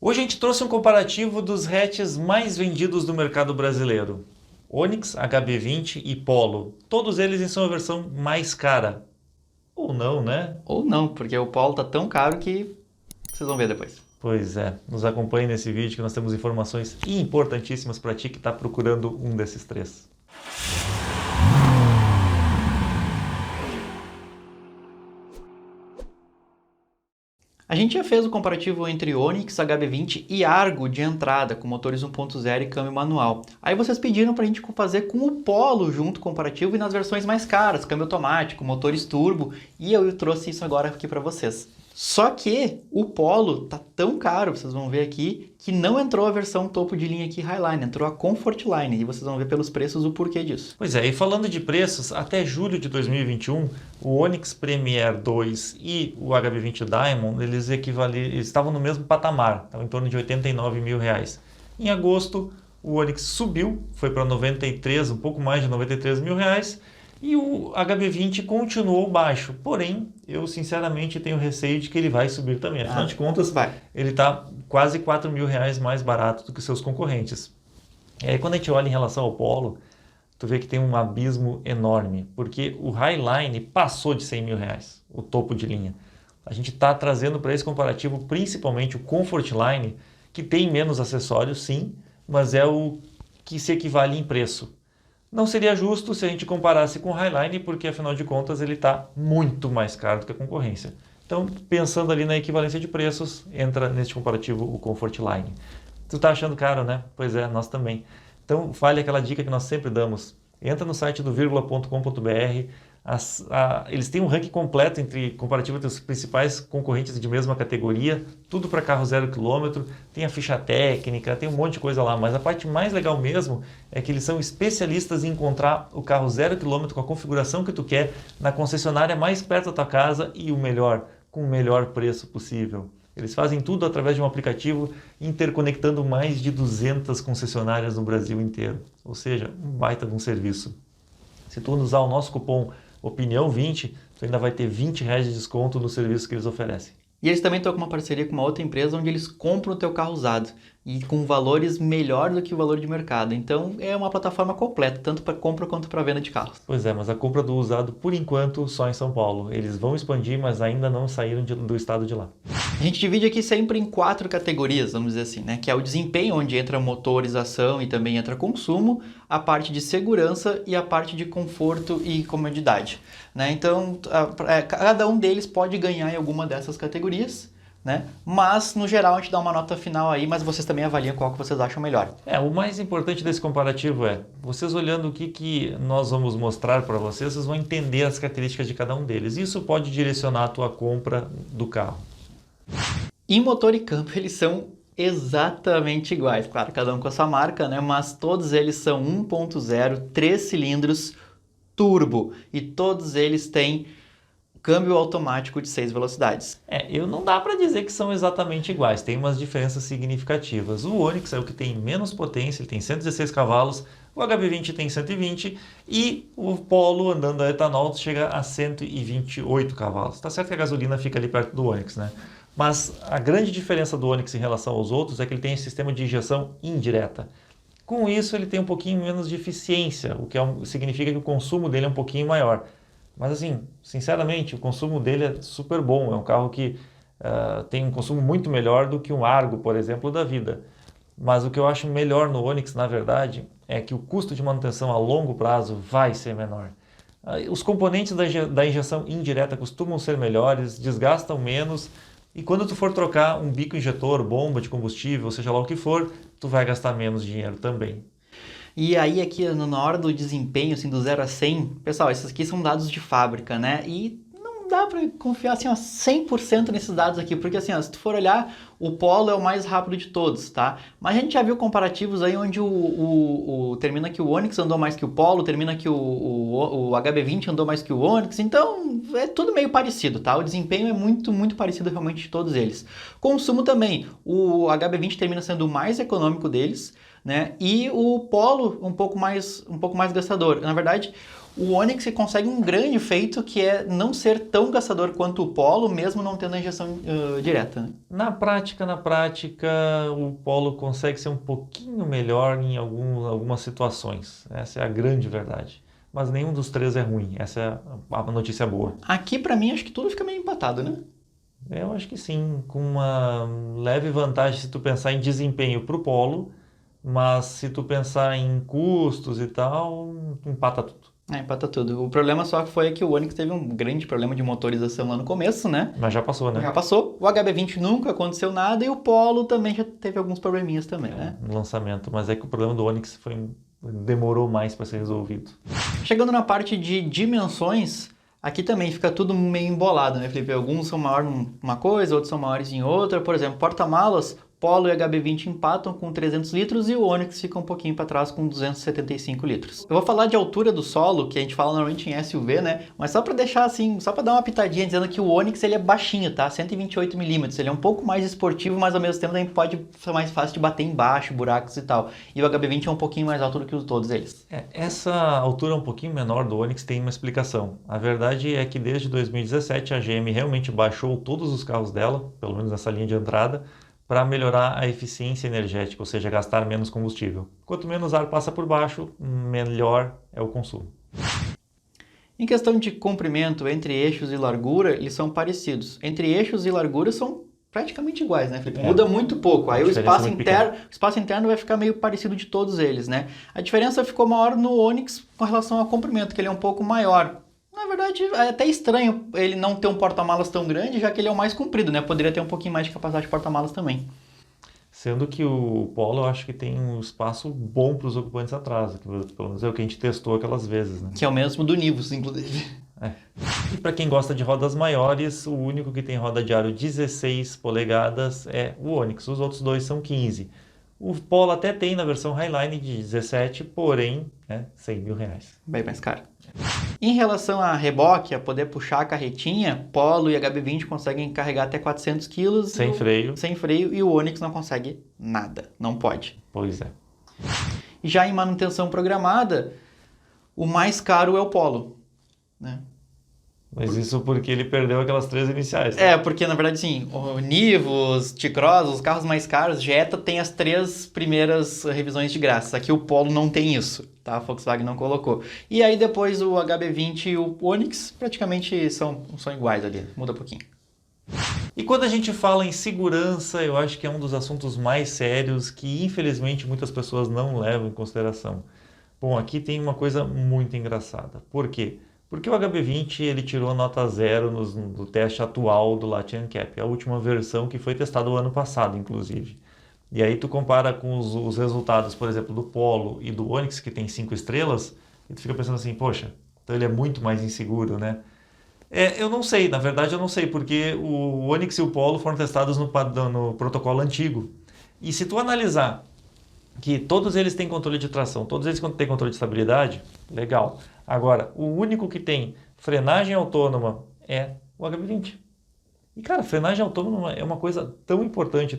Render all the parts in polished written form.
Hoje a gente trouxe um comparativo dos hatches mais vendidos do mercado brasileiro. Onix, HB20 e Polo. Todos eles em sua versão mais cara. Ou não, né? Ou não, porque o Polo tá tão caro que vocês vão ver depois. Pois é, nos acompanhe nesse vídeo que nós temos informações importantíssimas para ti que está procurando um desses três. A gente já fez o comparativo entre Onix, HB20 e Argo de entrada, com motores 1.0 e câmbio manual. Aí vocês pediram para a gente fazer com o Polo junto comparativo e nas versões mais caras, câmbio automático, motores turbo, e eu trouxe isso agora aqui para vocês. Só que o Polo tá tão caro, vocês vão ver aqui, que não entrou a versão topo de linha aqui Highline, entrou a Comfort Line, e vocês vão ver pelos preços o porquê disso. Pois é, e falando de preços, até julho de 2021, o Onix Premier 2 e o HB20 Diamond, eles estavam no mesmo patamar, estavam em torno de R$89 mil. Em agosto, o Onix subiu, foi para 93, um pouco mais de R$93 mil, e o HB20 continuou baixo. Porém, eu sinceramente tenho receio de que ele vai subir também. Afinal de contas, ele está quase R$4 mil mais barato do que seus concorrentes. E aí, quando a gente olha em relação ao Polo, tu vê que tem um abismo enorme, porque o Highline passou de R$100 mil, o topo de linha. A gente está trazendo para esse comparativo principalmente o Comfort Line, que tem menos acessórios, sim, mas é o que se equivale em preço. Não seria justo se a gente comparasse com o Highline, porque afinal de contas ele está muito mais caro do que a concorrência. Então, pensando ali na equivalência de preços, entra neste comparativo o Comfort Line. Tu está achando caro, né? Pois é, nós também. Então, fale aquela dica que nós sempre damos. Entra no site do virgula.com.br. Eles têm um ranking completo comparativo entre os principais concorrentes de mesma categoria, tudo para carro 0 km, tem a ficha técnica, tem um monte de coisa lá, mas a parte mais legal mesmo é que eles são especialistas em encontrar o carro 0 km com a configuração que tu quer na concessionária mais perto da tua casa e o melhor, com o melhor preço possível. Eles fazem tudo através de um aplicativo interconectando mais de 200 concessionárias no Brasil inteiro, ou seja, um baita de um serviço. Se tu usar o nosso cupom Opinião20, tu ainda vai ter R$20 de desconto no serviço que eles oferecem. E eles também estão com uma parceria com uma outra empresa onde eles compram o teu carro usado e com valores melhor do que o valor de mercado. Então é uma plataforma completa, tanto para compra quanto para venda de carros. Pois é, mas a compra do usado, por enquanto, só em São Paulo. Eles vão expandir, mas ainda não saíram do estado de lá. A gente divide aqui sempre em 4 categorias, vamos dizer assim, né? Que é o desempenho, onde entra motorização e também entra consumo, a parte de segurança e a parte de conforto e comodidade, né? Então, cada um deles pode ganhar em alguma dessas categorias, né? Mas, no geral, a gente dá uma nota final aí, mas vocês também avaliam qual que vocês acham melhor. O mais importante desse comparativo é, vocês olhando o que nós vamos mostrar para vocês, vocês vão entender as características de cada um deles. Isso pode direcionar a tua compra do carro. Em motor e câmbio, eles são exatamente iguais. Claro, cada um com a sua marca, né? Mas todos eles são 1.0, 3 cilindros, turbo. E todos eles têm câmbio automático de 6 velocidades. Não dá para dizer que são exatamente iguais, tem umas diferenças significativas. O Onix é o que tem menos potência, ele tem 116 cavalos, o HB20 tem 120 e o Polo, andando a etanol, chega a 128 cavalos. Tá certo que a gasolina fica ali perto do Onix, né? Mas a grande diferença do Onix em relação aos outros é que ele tem esse sistema de injeção indireta. Com isso, ele tem um pouquinho menos de eficiência, o que significa que o consumo dele é um pouquinho maior. Mas assim, sinceramente, o consumo dele é super bom. É um carro que tem um consumo muito melhor do que um Argo, por exemplo, da vida. Mas o que eu acho melhor no Onix, na verdade, é que o custo de manutenção a longo prazo vai ser menor. Os componentes da injeção indireta costumam ser melhores, desgastam menos, e quando tu for trocar um bico injetor, bomba de combustível, seja lá o que for, tu vai gastar menos dinheiro também. E aí aqui na hora do desempenho, assim, do 0 a 100, pessoal, esses aqui são dados de fábrica, né? E não dá para confiar assim, ó, 100% nesses dados aqui, porque assim, ó, se tu for olhar, o Polo é o mais rápido de todos, tá? Mas a gente já viu comparativos aí onde termina que o Onix andou mais que o Polo, termina que o HB20 andou mais que o Onix, então é tudo meio parecido, tá? O desempenho é muito, muito parecido realmente de todos eles. Consumo também, o HB20 termina sendo o mais econômico deles, né? E o Polo um pouco mais gastador. Na verdade, O Onix consegue um grande feito que é não ser tão gastador quanto o Polo, mesmo não tendo a injeção direta. Né? Na prática, o Polo consegue ser um pouquinho melhor em algumas situações. Essa é a grande verdade. Mas nenhum dos três é ruim. Essa é a notícia boa. Aqui, para mim, acho que tudo fica meio empatado, né? Eu acho que sim, com uma leve vantagem se tu pensar em desempenho para o Polo, mas se tu pensar em custos e tal, empata tudo. Empata tudo. O problema só foi que o Onix teve um grande problema de motorização lá no começo, né? Mas já passou, né? Já passou. O HB20 nunca aconteceu nada e o Polo também já teve alguns probleminhas também, né? No lançamento, mas é que o problema do Onix demorou mais para ser resolvido. Chegando na parte de dimensões, aqui também fica tudo meio embolado, né, Felipe? Alguns são maiores em uma coisa, outros são maiores em outra. Por exemplo, porta-malas, Polo e HB20 empatam com 300 litros e o Onix fica um pouquinho para trás com 275 litros. Eu vou falar de altura do solo, que a gente fala normalmente em SUV, né? Mas só para deixar assim, só para dar uma pitadinha dizendo que o Onix ele é baixinho, tá? 128 milímetros. Ele é um pouco mais esportivo, mas ao mesmo tempo também pode ser mais fácil de bater embaixo, buracos e tal. E o HB20 é um pouquinho mais alto do que todos eles. Essa altura um pouquinho menor do Onix tem uma explicação. A verdade é que desde 2017 a GM realmente baixou todos os carros dela, pelo menos nessa linha de entrada, para melhorar a eficiência energética, ou seja, gastar menos combustível. Quanto menos ar passa por baixo, melhor é o consumo. Em questão de comprimento entre eixos e largura, eles são parecidos. Entre eixos e largura são praticamente iguais, né, Felipe? Muda muito pouco. Aí o espaço interno vai ficar meio parecido de todos eles, né? A diferença ficou maior no Onix com relação ao comprimento, que ele é um pouco maior. Na verdade, é até estranho ele não ter um porta-malas tão grande, já que ele é o mais comprido, né? Poderia ter um pouquinho mais de capacidade de porta-malas também. Sendo que o Polo eu acho que tem um espaço bom para os ocupantes atrás, pelo menos é o que a gente testou aquelas vezes, né? Que é o mesmo do Nivus, inclusive. E para quem gosta de rodas maiores, o único que tem roda de aro 16 polegadas é o Onix, os outros dois são 15. O Polo até tem na versão Highline de 17, porém é 100 mil reais. Bem mais caro. Em relação a reboque, a poder puxar a carretinha, Polo e HB20 conseguem carregar até 400 kg. Sem freio. Sem freio, e o Onix não consegue nada, não pode. Pois é. Já em manutenção programada, o mais caro é o Polo, né? Mas isso porque ele perdeu aquelas 3 iniciais. Né? Porque na verdade, sim, o Nivus, T-Cross, os carros mais caros, Jetta tem as 3 primeiras revisões de graça. Aqui o Polo não tem isso, tá? A Volkswagen não colocou. E aí depois o HB20 e o Onix praticamente são iguais ali, muda um pouquinho. E quando a gente fala em segurança, eu acho que é um dos assuntos mais sérios que infelizmente muitas pessoas não levam em consideração. Bom, aqui tem uma coisa muito engraçada. Por quê? Porque o HB20 ele tirou nota 0 no teste atual do Latin Cap, a última versão que foi testada o ano passado, inclusive. E aí tu compara com os resultados, por exemplo, do Polo e do Onix, que tem 5 estrelas, e tu fica pensando assim, poxa, então ele é muito mais inseguro, né? Eu não sei, na verdade eu não sei, porque o Onix e o Polo foram testados no protocolo antigo. E se tu analisar que todos eles têm controle de tração, todos eles têm controle de estabilidade, legal. Agora, o único que tem frenagem autônoma é o HB20. E, cara, frenagem autônoma é uma coisa tão importante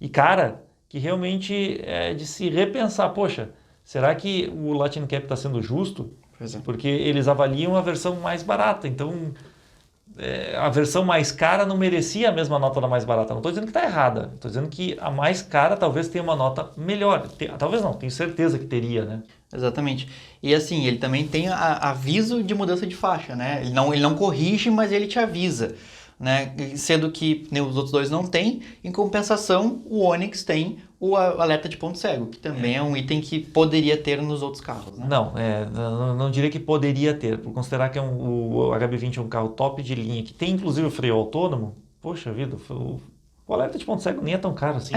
e cara, que realmente é de se repensar. Poxa, será que o Latin Cap está sendo justo? Pois é. Porque eles avaliam a versão mais barata, então a versão mais cara não merecia a mesma nota da mais barata. Não estou dizendo que está errada, estou dizendo que a mais cara talvez tenha uma nota melhor. Talvez não, tenho certeza que teria, né? Exatamente. E assim, ele também tem aviso de mudança de faixa, né? Ele não corrige, mas ele te avisa, né? Sendo que os outros dois não têm. Em compensação, o Onix tem o alerta de ponto cego, que também é um item que poderia ter nos outros carros, né? Não diria que poderia ter, por considerar que o HB20 é um carro top de linha, que tem inclusive o freio autônomo. Poxa vida, o alerta de ponto cego nem é tão caro assim.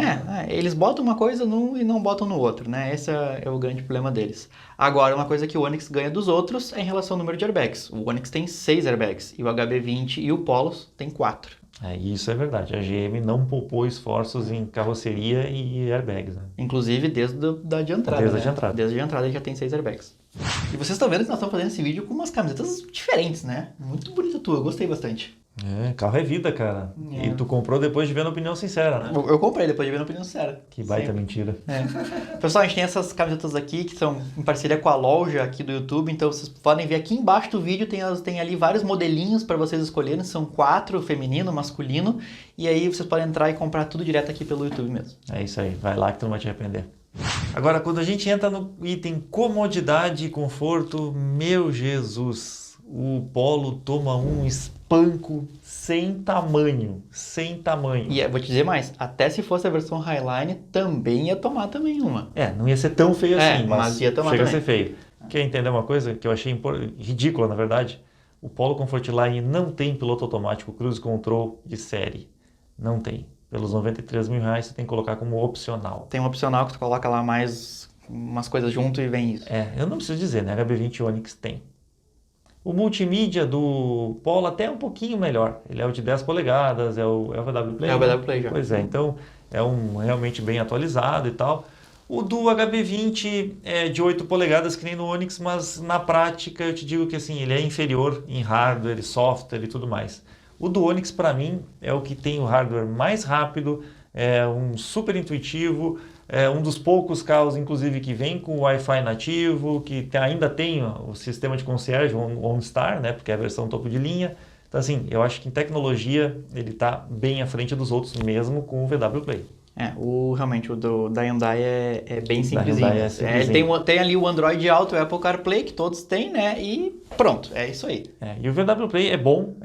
Eles botam uma coisa num e não botam no outro, né? Esse é o grande problema deles. Agora, uma coisa que o Onix ganha dos outros é em relação ao número de airbags. O Onix tem 6 airbags e o HB20 e o Polo tem 4. Isso é verdade. A GM não poupou esforços em carroceria e airbags, né? Inclusive desde a entrada. Desde a entrada ele já tem 6 airbags. E vocês estão vendo que nós estamos fazendo esse vídeo com umas camisetas diferentes, né? Muito bonita tua, eu gostei bastante. Carro é vida, cara. É. E tu comprou depois de ver a opinião sincera, né? Eu comprei depois de ver a opinião sincera. Que baita Sempre. mentira. Pessoal, a gente tem essas camisetas aqui que são em parceria com a loja aqui do YouTube, então vocês podem ver aqui embaixo do vídeo, tem ali vários modelinhos para vocês escolherem, são 4, feminino, masculino, e aí vocês podem entrar e comprar tudo direto aqui pelo YouTube mesmo. É isso aí, vai lá que tu não vai te arrepender. Agora, quando a gente entra no item comodidade e conforto, meu Jesus, o Polo toma um espanco sem tamanho, E vou te dizer mais, até se fosse a versão Highline, também ia tomar também uma. Não ia ser tão feio assim, mas ia tomar chega também. a ser feio. Quer entender uma coisa que eu achei ridícula, na verdade? O Polo Comfortline não tem piloto automático Cruise Control de série. Não tem. Pelos R$93 mil você tem que colocar como opcional. Tem um opcional que tu coloca lá mais umas coisas junto e vem isso. Eu não preciso dizer, né? HB20 Onix tem. O multimídia do Polo até é um pouquinho melhor. Ele é o de 10 polegadas, é o VW Play. É o VW Play já. Pois é, então é um realmente bem atualizado e tal. O do HB20 é de 8 polegadas, que nem no Onix, mas na prática eu te digo que assim, ele é inferior em hardware, software e tudo mais. O do Onix, para mim, é o que tem o hardware mais rápido, é um super intuitivo, é um dos poucos carros, inclusive, que vem com Wi-Fi nativo, que ainda tem o sistema de concierge, o OnStar, né, porque é a versão topo de linha. Então, assim, eu acho que em tecnologia ele está bem à frente dos outros, mesmo com o VW Play. Realmente o da Hyundai é bem simplesinho. Hyundai é simplesinho. Tem ali o Android Auto, o Apple CarPlay, que todos têm, né? E pronto, é isso aí. E o VW Play é bom,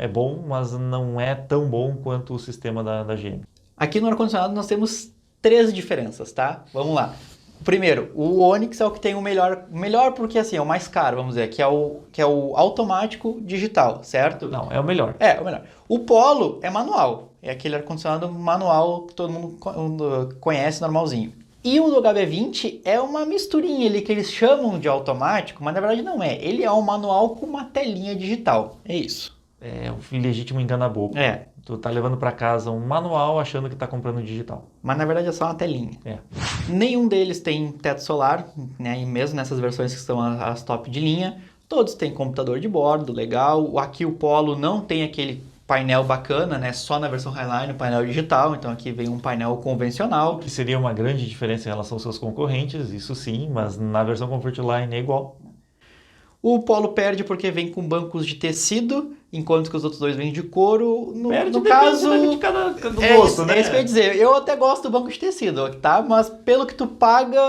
mas não é tão bom quanto o sistema da GM. Aqui no ar-condicionado nós temos 3 diferenças, tá? Vamos lá. Primeiro, o Onix é o que tem o melhor porque assim, é o mais caro, vamos dizer, que é o automático digital, certo? Não, é o melhor. É o melhor. O Polo é manual, é aquele ar-condicionado manual que todo mundo conhece, normalzinho. E o do HB20 é uma misturinha ali que eles chamam de automático, mas na verdade não é. Ele é um manual com uma telinha digital, é isso. É um legítimo engana-bobo. Tu tá levando para casa um manual achando que tá comprando digital. Mas na verdade é só uma telinha. Nenhum deles tem teto solar, né? E mesmo nessas versões que são as top de linha, todos têm computador de bordo, legal. Aqui o Polo não tem aquele painel bacana, né? Só na versão Highline, o painel digital. Então aqui vem um painel convencional. Que seria uma grande diferença em relação aos seus concorrentes, isso sim, mas na versão Comfortline é igual. O Polo perde porque vem com bancos de tecido, enquanto que os outros dois vêm de couro. No caso, de cada gosto, né? É isso que eu ia dizer. Eu até gosto do banco de tecido, tá? Mas pelo que tu paga,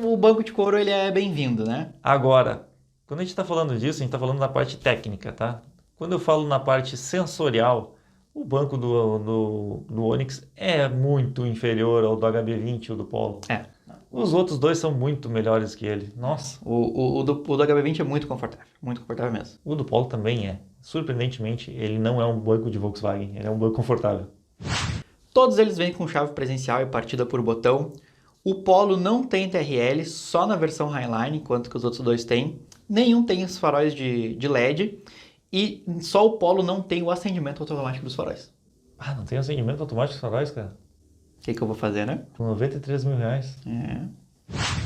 o banco de couro ele é bem-vindo, né? Agora, quando a gente está falando disso, a gente está falando na parte técnica, tá? Quando eu falo na parte sensorial, o banco do Onix é muito inferior ao do HB20 ou do Polo. Os outros dois são muito melhores que ele. Nossa. O do HB20 é muito confortável mesmo. O do Polo também é. Surpreendentemente, ele não é um banco de Volkswagen, ele é um banco confortável. Todos eles vêm com chave presencial e partida por botão. O Polo não tem TRL, só na versão Highline, enquanto que os outros dois têm. Nenhum tem os faróis de LED. E só o Polo não tem o acendimento automático dos faróis. Não tem acendimento automático dos faróis, cara? O que eu vou fazer, né? Com R$93 mil.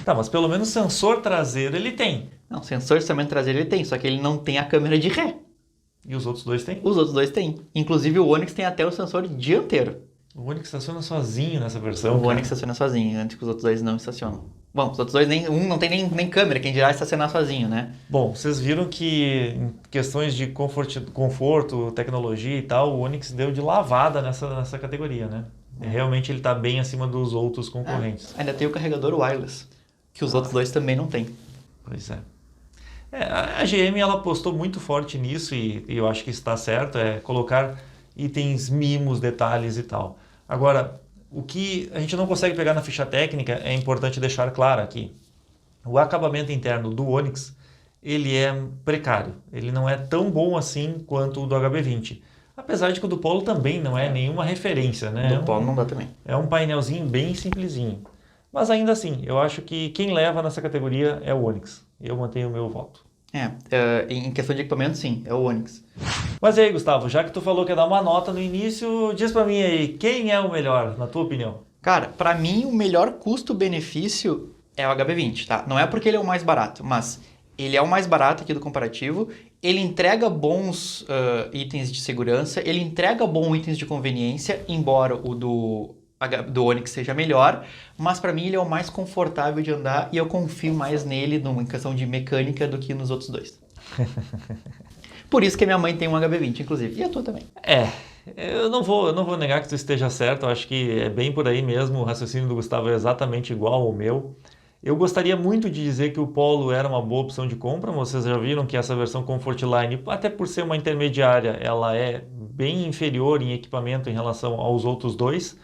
Tá, mas pelo menos sensor traseiro ele tem. Não, sensor de acendimento traseiro ele tem, só que ele não tem a câmera de ré. E os outros dois têm? Os outros dois têm. Inclusive o Onix tem até o sensor dianteiro. O Onix estaciona sozinho nessa versão. O Onix estaciona sozinho, antes que os outros dois não estacionam. Bom, os outros dois, um não tem nem câmera, quem dirá estacionar sozinho, né? Bom, vocês viram que em questões de conforto, tecnologia e tal, o Onix deu de lavada nessa categoria, né? Realmente ele está bem acima dos outros concorrentes. Ainda tem o carregador wireless, que os outros dois também não têm. Pois é. A GM ela apostou muito forte nisso e eu acho que está certo, é colocar itens mimos, detalhes e tal. Agora, o que a gente não consegue pegar na ficha técnica é importante deixar claro aqui. O acabamento interno do Onix, ele é precário. Ele não é tão bom assim quanto o do HB20. Apesar de que o do Polo também não é nenhuma referência, né? O do Polo não dá também. É um painelzinho bem simplesinho. Mas ainda assim, eu acho que quem leva nessa categoria é o Onix. Eu mantenho o meu voto. Em questão de equipamento, sim, é o Onix. Mas e aí, Gustavo, já que tu falou que ia dar uma nota no início, diz pra mim aí, quem é o melhor, na tua opinião? Cara, pra mim o melhor custo-benefício é o HB20, tá? Não é porque ele é o mais barato, mas ele é o mais barato aqui do comparativo ele entrega bons itens de segurança, ele entrega bons itens de conveniência, embora o do Onix seja melhor, mas para mim ele é o mais confortável de andar e eu confio mais nele em questão de mecânica do que nos outros dois. Por isso que a minha mãe tem um HB20, inclusive, e a tua também. Eu não vou negar que tu esteja certo, eu acho que é bem por aí mesmo, o raciocínio do Gustavo é exatamente igual ao meu. Eu gostaria muito de dizer que o Polo era uma boa opção de compra, vocês já viram que essa versão Comfortline, até por ser uma intermediária, ela é bem inferior em equipamento em relação aos outros dois.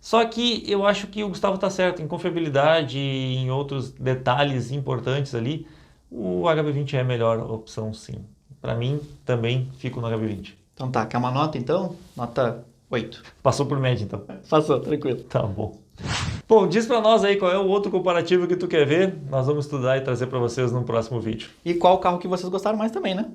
Só que eu acho que o Gustavo está certo, em confiabilidade e em outros detalhes importantes ali, o HB20 é a melhor opção sim. Para mim, também fico no HB20. Então tá, quer uma nota então? Nota 8. Passou por média então. Passou, tranquilo. Tá bom. Bom, diz pra nós aí qual é o outro comparativo que tu quer ver. Nós vamos estudar e trazer pra vocês no próximo vídeo. E qual carro que vocês gostaram mais também, né?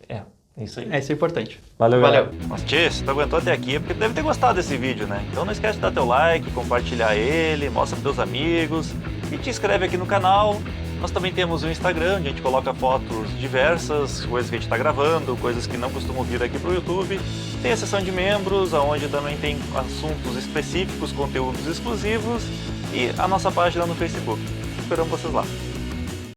É isso aí. Isso é importante. Valeu. Mas tchê, se tu aguentou até aqui é porque tu deve ter gostado desse vídeo, né? Então não esquece de dar teu like, compartilhar ele, mostra pros teus amigos e te inscreve aqui no canal. Nós também temos um Instagram, onde a gente coloca fotos diversas, coisas que a gente está gravando, coisas que não costumam vir aqui pro YouTube. Tem a seção de membros, onde também tem assuntos específicos, conteúdos exclusivos e a nossa página no Facebook. Esperamos vocês lá.